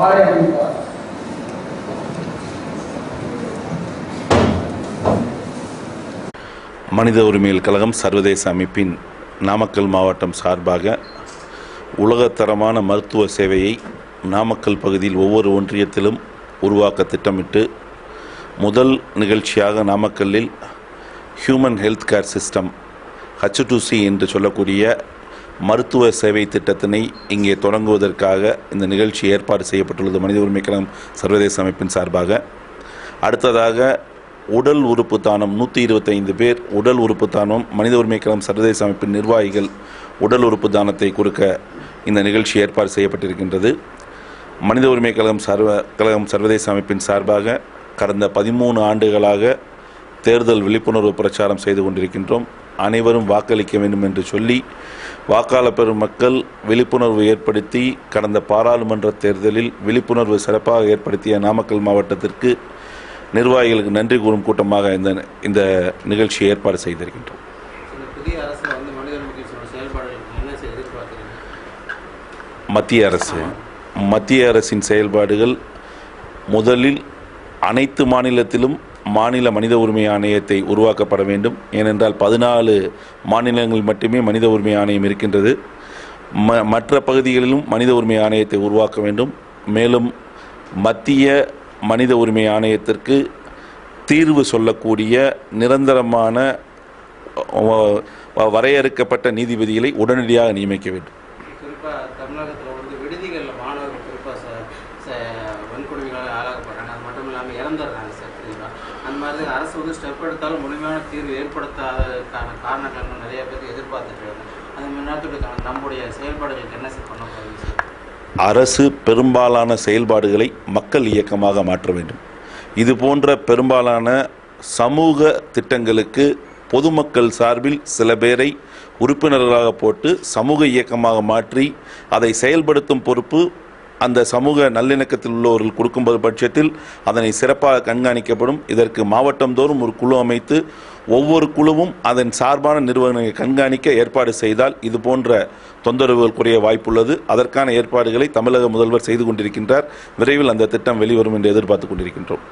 ஆலை அமைப்பார். மனித உரிமைகள் கழகம் சர்வதேச அமைப்பின் நாமக்கல் மாவட்டம் சார்பாக உலகத்தரமான மருத்துவ சேவையை நாமக்கல் பகுதியில் ஒவ்வொரு ஒன்றியத்திலும் உருவாக்க திட்டமிட்டு முதல் நிகழ்ச்சியாக நாமக்கல்லில் human health care system H2C என்று சொல்லக்கூடிய மருத்துவ சேவை திட்டத்தினை இங்கே தொடங்குவதற்காக இந்த நிகழ்ச்சி ஏற்பாடு செய்யப்பட்டுள்ளது மனித உரிமை கழகம் சர்வதேச அமைப்பின் சார்பாக. அடுத்ததாக உடல் உறுப்பு தானம் 125 பேர் உடல் உறுப்பு தானம் மனித உரிமை கழகம் சர்வதேச அமைப்பின் நிர்வாகிகள் உடல் உறுப்பு தானத்தை கொடுக்க இந்த நிகழ்ச்சி ஏற்பாடு செய்யப்பட்டிருக்கின்றது. மனித உரிமை கழகம் சர்வதேச அமைப்பின் சார்பாக கடந்த 13 ஆண்டுகளாக தேர்தல் விழிப்புணர்வு பிரச்சாரம் செய்து கொண்டிருக்கின்றோம். அனைவரும் வாக்களிக்க வேண்டும் என்று சொல்லி வாக்காளர் பெருமக்கள் விழிப்புணர்வு ஏற்படுத்தி கடந்த பாராளுமன்ற தேர்தலில் விழிப்புணர்வு சிறப்பாக ஏற்படுத்திய நாமக்கல் மாவட்டத்திற்கு நிர்வாகிகளுக்கு நன்றி கூறும் கூட்டமாக இந்த நிகழ்ச்சியை ஏற்பாடு செய்திருக்கின்றோம். மத்திய அரசின் செயல்பாடுகள் முதலில் அனைத்து மாநிலத்திலும் மாநில மனித உரிமை ஆணையத்தை உருவாக்கப்பட வேண்டும். ஏனென்றால் 14 மாநிலங்கள் மட்டுமே மனித உரிமை ஆணையம் இருக்கின்றது. மற்ற பகுதிகளிலும் மனித உரிமை ஆணையத்தை உருவாக்க வேண்டும். மேலும் மத்திய மனித உரிமை ஆணையத்திற்கு தீர்வு சொல்லக்கூடிய நிரந்தரமான வரையறுக்கப்பட்ட நீதிபதிகளை உடனடியாக நியமிக்க வேண்டும். அரசு ஸ்டெப் எடுத்தாலும் முழுமையான தீர்வு ஏற்படுத்தாததற்கான காரணங்கள் நிறைய பேர் எதிர்பார்த்துட்டு அது முன்னாடி நம்முடைய செயல்பாடுகளுக்கு என்ன பண்ண போகுது? அரசு பெரும்பாலான செயல்பாடுகளை மக்கள் இயக்கமாக மாற்ற வேண்டும். இது போன்ற பெரும்பாலான சமூக திட்டங்களுக்கு பொதுமக்கள் சார்பில் சில பேரை உறுப்பினர்களாக போட்டு சமூக இயக்கமாக மாற்றி அதை செயல்படுத்தும் பொறுப்பு அந்த சமூக நல்லிணக்கத்தில் உள்ளவர்கள் கொடுக்கும் பட்சத்தில் அதனை சிறப்பாக கண்காணிக்கப்படும். இதற்கு மாவட்டந்தோறும் ஒரு குழு அமைத்து ஒவ்வொரு குழுவும் அதன் சார்பான நிறுவனங்களை கண்காணிக்க ஏற்பாடு செய்தால் இது போன்ற தொந்தரவுகள் குறைய வாய்ப்புள்ளது. அதற்கான ஏற்பாடுகளை தமிழக முதல்வர் செய்து கொண்டிருக்கின்றார். விரைவில் அந்த திட்டம் வெளிவரும் என்று எதிர்பார்த்து கொண்டிருக்கின்றோம்.